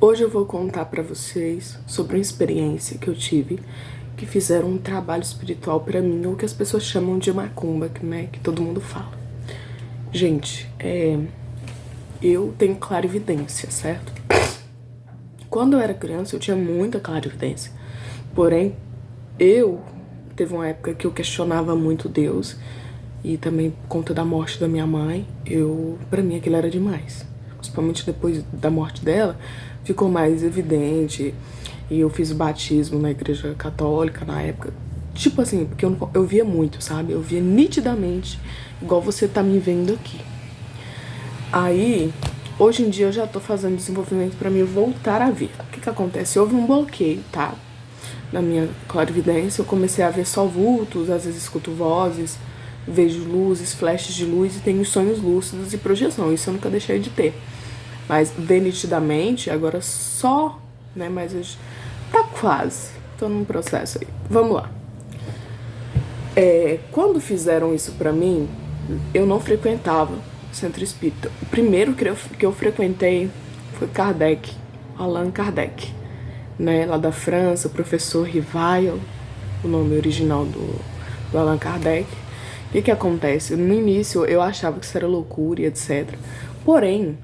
Hoje eu vou contar pra vocês sobre uma experiência que eu tive que fizeram um trabalho espiritual pra mim, ou que as pessoas chamam de macumba, que todo mundo fala. Gente, eu tenho clarividência, certo? Quando eu era criança eu tinha muita clarividência, porém teve uma época que eu questionava muito Deus, e também por conta da morte da minha mãe, pra mim aquilo era demais. Principalmente depois da morte dela, ficou mais evidente. E eu fiz o batismo na igreja católica na época. Tipo assim, porque eu via muito, sabe? Eu via nitidamente, igual você tá me vendo aqui. Aí, hoje em dia eu já tô fazendo desenvolvimento pra mim voltar a ver. O que acontece? Houve um bloqueio, tá? Na minha clarividência, eu comecei a ver só vultos, às vezes escuto vozes, vejo luzes, flashes de luz e tenho sonhos lúcidos e projeção. Isso eu nunca deixei de ter. Mas ver nitidamente, agora só, né? Mas eu, tá quase. Tô num processo aí. Vamos lá. Quando fizeram isso pra mim, eu não frequentava o centro espírita. O primeiro que eu frequentei foi Kardec, Allan Kardec, né? Lá da França, o professor Rivail, o nome original do Allan Kardec. O que acontece? No início eu achava que isso era loucura e etc. Porém,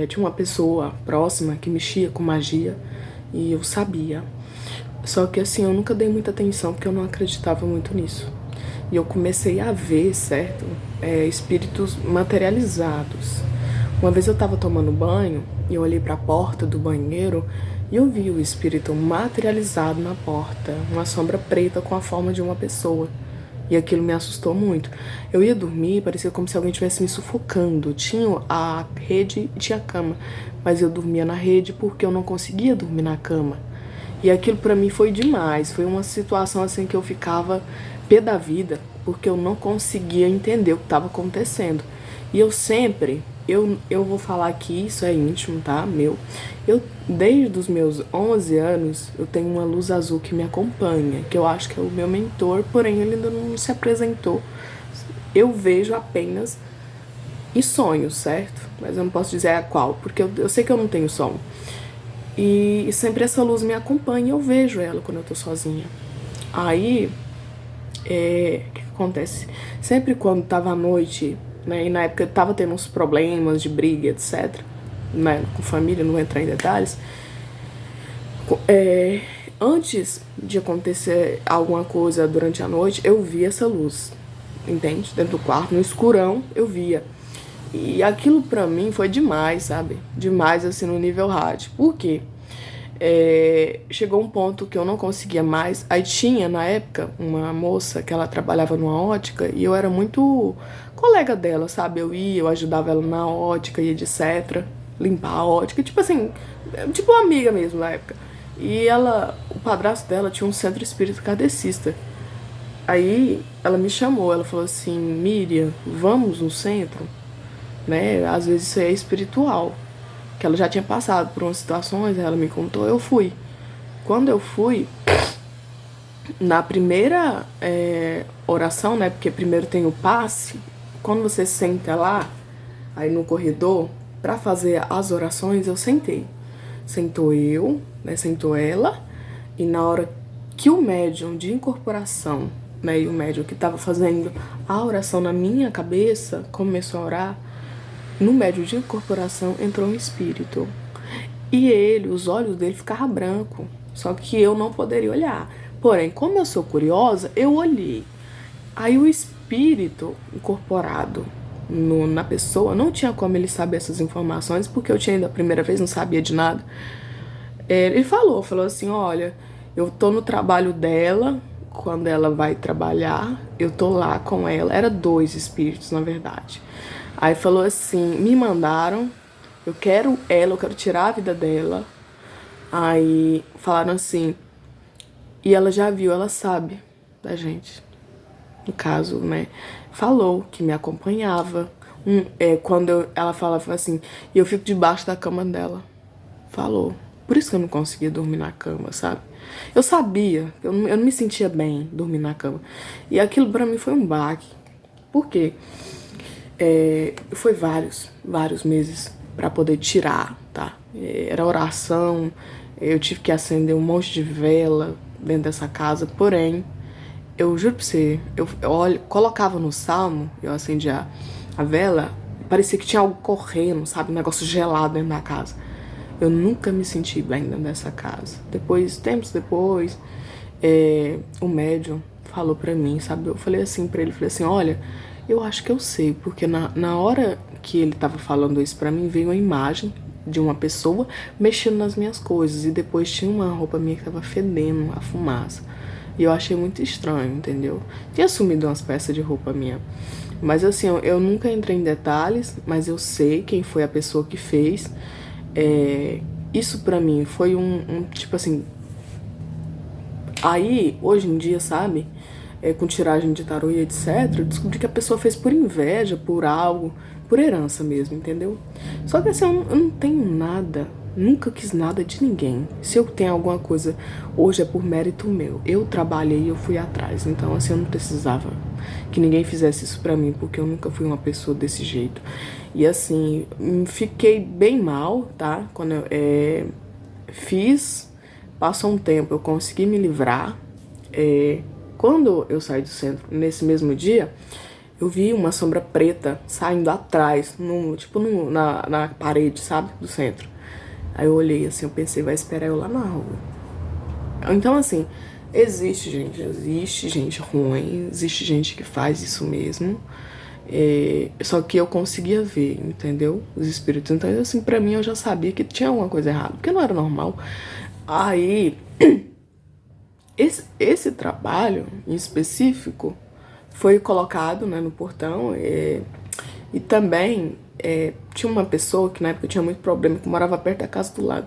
tinha uma pessoa próxima que mexia com magia e eu sabia. Só que assim, eu nunca dei muita atenção porque eu não acreditava muito nisso. E eu comecei a ver, certo? Espíritos materializados. Uma vez eu tava tomando banho e eu olhei pra porta do banheiro e eu vi o espírito materializado na porta, uma sombra preta com a forma de uma pessoa. E aquilo me assustou muito. Eu ia dormir, parecia como se alguém estivesse me sufocando. Tinha a rede e tinha a cama, mas eu dormia na rede porque eu não conseguia dormir na cama. E aquilo pra mim foi demais. Foi uma situação assim que eu ficava pé da vida, porque eu não conseguia entender o que estava acontecendo. E eu sempre, eu vou falar que isso é íntimo, tá? Desde os meus 11 anos, eu tenho uma luz azul que me acompanha, que eu acho que é o meu mentor, porém ele ainda não se apresentou. Eu vejo apenas em sonhos, certo? Mas eu não posso dizer a qual, porque eu sei que eu não tenho som. E sempre essa luz me acompanha e eu vejo ela quando eu tô sozinha. Aí, o que acontece? Sempre quando tava à noite, né, e na época eu tava tendo uns problemas de briga, etc., né, com família, não vou entrar em detalhes, antes de acontecer alguma coisa durante a noite, eu via essa luz, entende? Dentro do quarto, no escurão, eu via. E aquilo pra mim foi demais, sabe? Demais, assim, no nível hard. Por quê? Chegou um ponto que eu não conseguia mais. Aí tinha, na época, uma moça que ela trabalhava numa ótica e eu era muito colega dela, sabe? Eu ajudava ela na ótica e etc. Limpar a ótica, tipo assim, tipo uma amiga mesmo na época. E o padrasto dela tinha um centro espírita kardecista. Aí ela me chamou, ela falou assim: Miriam, vamos no centro? Né? Às vezes isso é espiritual. Que ela já tinha passado por umas situações, ela me contou, eu fui. Quando eu fui, na primeira oração, né? Porque primeiro tem o passe, quando você senta lá, aí no corredor, pra fazer as orações, eu sentei. Sentou eu, né? Sentou ela, e na hora que o médium de incorporação, né? E o médium que tava fazendo a oração na minha cabeça, começou a orar, no médium de incorporação entrou um espírito. E os olhos dele ficavam brancos. Só que eu não poderia olhar. Porém, como eu sou curiosa, eu olhei. Aí o espírito incorporado na pessoa, não tinha como ele saber essas informações, porque eu tinha ido a primeira vez, não sabia de nada. Ele falou assim, olha, eu tô no trabalho dela, quando ela vai trabalhar, eu tô lá com ela. Era 2 espíritos, na verdade. Aí falou assim, me mandaram, eu quero tirar a vida dela. Aí falaram assim, e ela já viu, ela sabe da gente. No caso, né, falou que me acompanhava. Quando ela falava assim, e eu fico debaixo da cama dela. Falou. Por isso que eu não conseguia dormir na cama, sabe? Eu sabia, eu não me sentia bem dormir na cama. E aquilo pra mim foi um baque. Por quê? Foi vários meses pra poder tirar, tá? Era oração, eu tive que acender um monte de vela dentro dessa casa, porém, eu juro pra você, colocava no salmo, eu acendia a vela, parecia que tinha algo correndo, sabe? Um negócio gelado dentro da casa. Eu nunca me senti bem dentro dessa casa. Depois, tempos depois, o médium falou pra mim, sabe? Eu falei assim pra ele, falei assim, olha, eu acho que eu sei, porque na hora que ele tava falando isso pra mim, veio uma imagem de uma pessoa mexendo nas minhas coisas, e depois tinha uma roupa minha que tava fedendo a fumaça. E eu achei muito estranho, entendeu? Tinha sumido umas peças de roupa minha. Mas assim, eu nunca entrei em detalhes, mas eu sei quem foi a pessoa que fez. Isso pra mim foi tipo assim. Aí, hoje em dia, sabe? Com tiragem de tarô e etc., eu descobri que a pessoa fez por inveja, por algo, por herança mesmo, entendeu? Só que assim, eu não tenho nada, nunca quis nada de ninguém. Se eu tenho alguma coisa, hoje é por mérito meu. Eu trabalhei e eu fui atrás, então assim, eu não precisava que ninguém fizesse isso pra mim, porque eu nunca fui uma pessoa desse jeito. E assim, fiquei bem mal, tá? Quando eu fiz, passou um tempo, eu consegui me livrar. Quando eu saí do centro, nesse mesmo dia, eu vi uma sombra preta saindo atrás, na parede, sabe, do centro. Aí eu olhei assim, eu pensei, vai esperar eu lá na rua. Então assim, existe gente ruim, existe gente que faz isso mesmo. Só que eu conseguia ver, entendeu? Os espíritos. Então assim, pra mim eu já sabia que tinha alguma coisa errada, porque não era normal. Aí... Esse trabalho em específico foi colocado, né, no portão, e também tinha uma pessoa que na época tinha muito problema, que morava perto da casa do lado.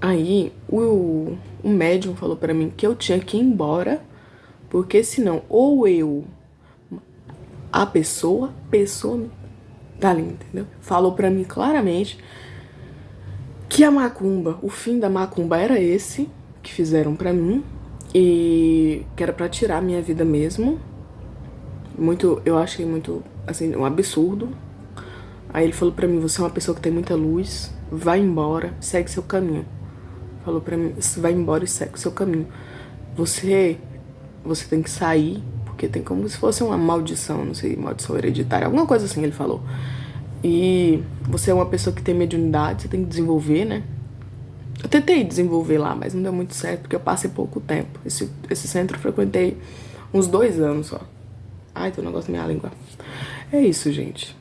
Aí o médium falou pra mim que eu tinha que ir embora, porque senão a pessoa tá ali, entendeu? Falou pra mim claramente que a macumba, o fim da macumba era esse que fizeram pra mim, e que era pra tirar a minha vida mesmo. Eu achei muito, assim, um absurdo. Aí ele falou pra mim, você é uma pessoa que tem muita luz, vai embora, segue seu caminho. Falou pra mim, vai embora e segue seu caminho. Você tem que sair, porque tem como se fosse uma maldição, não sei, maldição hereditária, alguma coisa assim, ele falou. E você é uma pessoa que tem mediunidade, você tem que desenvolver, né? Eu tentei desenvolver lá, mas não deu muito certo, porque eu passei pouco tempo. Esse centro eu frequentei uns 2 anos só. Ai, tem um negócio na minha língua. É isso, gente.